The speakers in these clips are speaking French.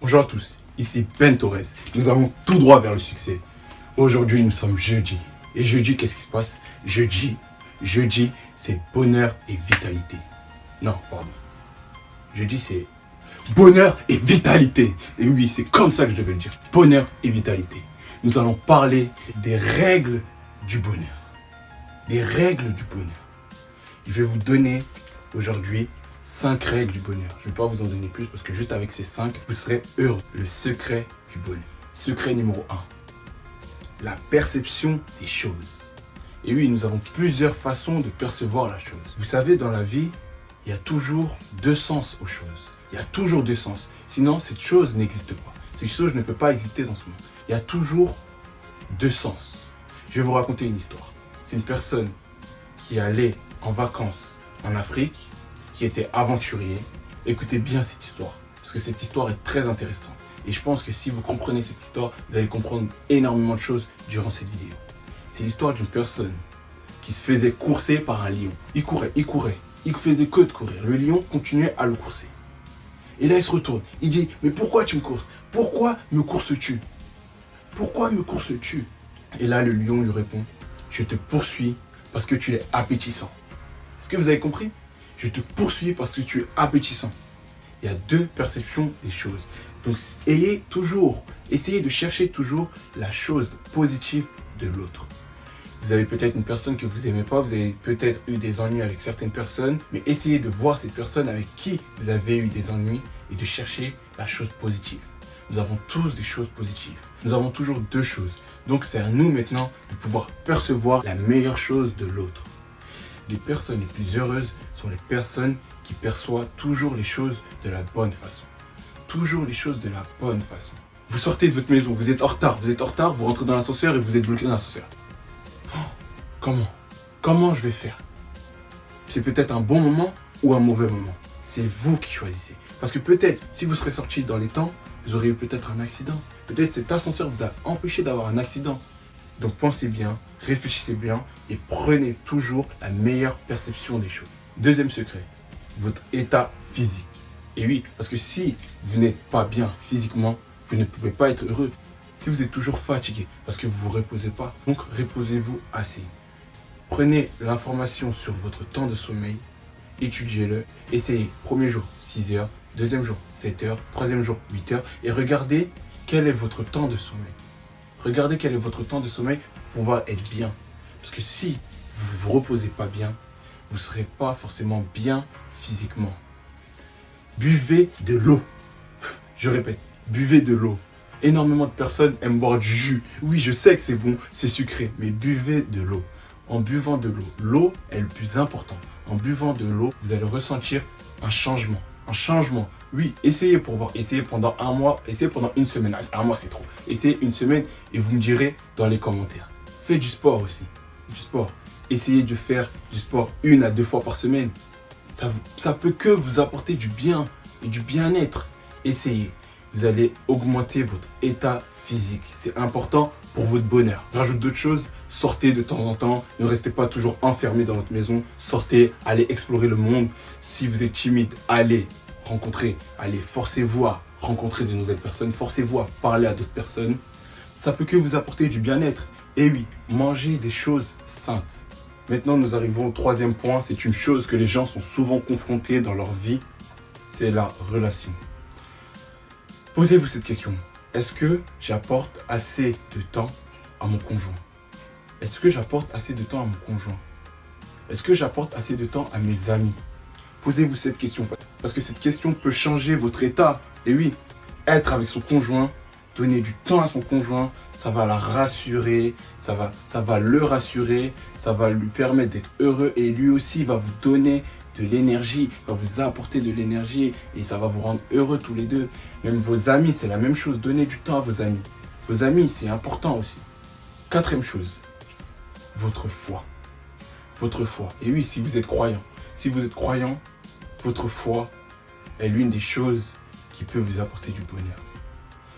Bonjour à tous, ici Ben Torres. Nous allons tout droit vers le succès. Aujourd'hui, nous sommes jeudi. Et jeudi, qu'est-ce qui se passe? Jeudi, c'est bonheur et vitalité. Non, pardon. Jeudi, c'est bonheur et vitalité. Et oui, c'est comme ça que je devais le dire. Bonheur et vitalité. Nous allons parler des règles du bonheur. Des règles du bonheur. Je vais vous donner aujourd'hui 5 règles du bonheur. Je ne vais pas vous en donner plus parce que juste avec ces 5, vous serez heureux. Le secret du bonheur. Secret numéro 1. La perception des choses. Et oui, nous avons plusieurs façons de percevoir la chose. Vous savez, dans la vie, il y a toujours deux sens aux choses. Il y a toujours deux sens. Sinon, cette chose n'existe pas. Cette chose ne peut pas exister dans ce monde. Il y a toujours deux sens. Je vais vous raconter une histoire. C'est une personne qui allait en vacances en Afrique, qui était aventurier. Écoutez bien cette histoire, parce que cette histoire est très intéressante. Et je pense que si vous comprenez cette histoire, vous allez comprendre énormément de choses durant cette vidéo. C'est l'histoire d'une personne qui se faisait courser par un lion. Il courait. Il faisait que de courir. Le lion continuait à le courser. Et là, il se retourne. Il dit, mais pourquoi tu me courses? Pourquoi me courses-tu? Pourquoi me courses-tu? Et là, le lion lui répond, je te poursuis parce que tu es appétissant. Est-ce que vous avez compris? Je te poursuis parce que tu es appétissant. Il y a deux perceptions des choses. Donc, essayez de chercher toujours la chose positive de l'autre. Vous avez peut-être une personne que vous n'aimez pas, vous avez peut-être eu des ennuis avec certaines personnes, mais essayez de voir cette personne avec qui vous avez eu des ennuis et de chercher la chose positive. Nous avons tous des choses positives. Nous avons toujours deux choses. Donc c'est à nous maintenant de pouvoir percevoir la meilleure chose de l'autre. Les personnes les plus heureuses sont les personnes qui perçoivent toujours les choses de la bonne façon. Toujours les choses de la bonne façon. Vous sortez de votre maison, vous êtes en retard, vous rentrez dans l'ascenseur et vous êtes bloqué dans l'ascenseur. Comment je vais faire? C'est peut-être un bon moment ou un mauvais moment. C'est vous qui choisissez. Parce que peut-être, si vous serez sorti dans les temps, vous auriez eu peut-être un accident. Peut-être cet ascenseur vous a empêché d'avoir un accident. Donc pensez bien, réfléchissez bien et prenez toujours la meilleure perception des choses. Deuxième secret, votre état physique. Et oui, parce que si vous n'êtes pas bien physiquement, vous ne pouvez pas être heureux. Si vous êtes toujours fatigué, parce que vous ne vous reposez pas, donc reposez-vous assez. Prenez l'information sur votre temps de sommeil, étudiez-le, essayez. Premier jour, 6 heures, deuxième jour, 7 heures, troisième jour, 8 heures, et regardez quel est votre temps de sommeil. Regardez quel est votre temps de sommeil pour pouvoir être bien. Parce que si vous ne vous reposez pas bien, vous ne serez pas forcément bien physiquement. Buvez de l'eau. Je répète, buvez de l'eau. Énormément de personnes aiment boire du jus. Oui, je sais que c'est bon, c'est sucré, mais buvez de l'eau. En buvant de l'eau, l'eau est le plus important. En buvant de l'eau, vous allez ressentir un changement. Un changement. Oui, essayez pour voir. Essayez pendant un mois, essayez pendant une semaine. Allez, un mois, c'est trop. Essayez une semaine et vous me direz dans les commentaires. Faites du sport aussi. Du sport. Essayez de faire du sport 1 à 2 fois par semaine. Ça peut que vous apporter du bien et du bien-être. Essayez. Vous allez augmenter votre état physique. C'est important pour votre bonheur. Rajoute d'autres choses. Sortez de temps en temps. Ne restez pas toujours enfermé dans votre maison. Sortez, allez explorer le monde. Si vous êtes timide, allez rencontrer. Allez, forcez-vous à rencontrer de nouvelles personnes. Forcez-vous à parler à d'autres personnes. Ça peut que vous apporter du bien-être. Et oui, mangez des choses saintes. Maintenant, nous arrivons au troisième point. C'est une chose que les gens sont souvent confrontés dans leur vie. C'est la relation. Posez-vous cette question. Est-ce que j'apporte assez de temps à mon conjoint? Est-ce que j'apporte assez de temps à mon conjoint? Est-ce que j'apporte assez de temps à mes amis? Posez-vous cette question. Parce que cette question peut changer votre état. Et oui, être avec son conjoint, donner du temps à son conjoint, ça va la rassurer, ça va le rassurer, ça va lui permettre d'être heureux et lui aussi va vous donner de l'énergie, va vous apporter de l'énergie et ça va vous rendre heureux tous les deux. Même vos amis, c'est la même chose. Donnez du temps à vos amis. Vos amis, c'est important aussi. Quatrième chose, votre foi. Votre foi. Et oui, si vous êtes croyant. Si vous êtes croyant, votre foi est l'une des choses qui peut vous apporter du bonheur.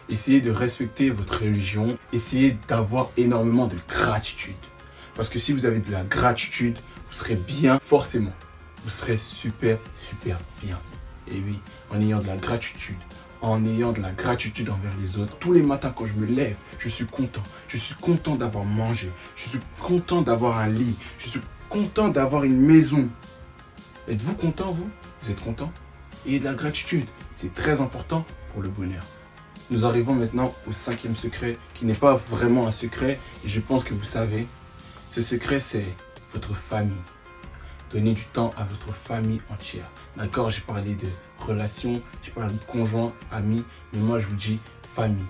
Essayez de respecter votre religion. Essayez d'avoir énormément de gratitude. Parce que si vous avez de la gratitude, vous serez bien forcément. Vous serez super bien. Et oui, en ayant de la gratitude, en ayant de la gratitude envers les autres. Tous les matins quand je me lève, je suis content. Je suis content d'avoir mangé. Je suis content d'avoir un lit. Je suis content d'avoir une maison. Êtes-vous content, vous? Vous êtes content? Ayez de la gratitude. C'est très important pour le bonheur. Nous arrivons maintenant au 5e secret, qui n'est pas vraiment un secret, et je pense que vous savez. Ce secret, c'est votre famille. Donnez du temps à votre famille entière. D'accord, j'ai parlé de relations, j'ai parlé de conjoints, amis, mais moi je vous dis famille.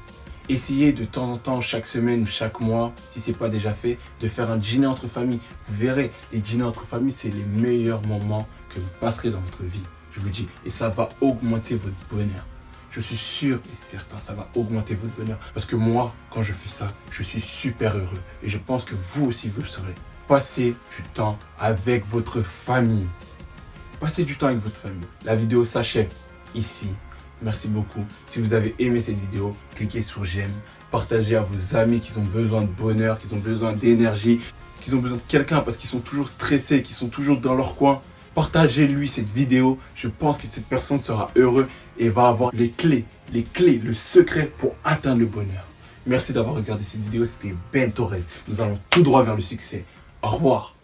Essayez de temps en temps, chaque semaine ou chaque mois, si ce n'est pas déjà fait, de faire un dîner entre familles. Vous verrez, les dîners entre familles, c'est les meilleurs moments que vous passerez dans votre vie. Je vous dis, et ça va augmenter votre bonheur. Je suis sûr et certain, ça va augmenter votre bonheur. Parce que moi, quand je fais ça, je suis super heureux. Et je pense que vous aussi, vous le serez. Passez du temps avec votre famille. Passez du temps avec votre famille. La vidéo s'achève ici. Merci beaucoup. Si vous avez aimé cette vidéo, cliquez sur j'aime. Partagez à vos amis qui ont besoin de bonheur, qui ont besoin d'énergie, qui ont besoin de quelqu'un parce qu'ils sont toujours stressés, qui sont toujours dans leur coin. Partagez-lui cette vidéo. Je pense que cette personne sera heureuse et va avoir les clés, le secret pour atteindre le bonheur. Merci d'avoir regardé cette vidéo. C'était Ben Torres. Nous allons tout droit vers le succès. Au revoir.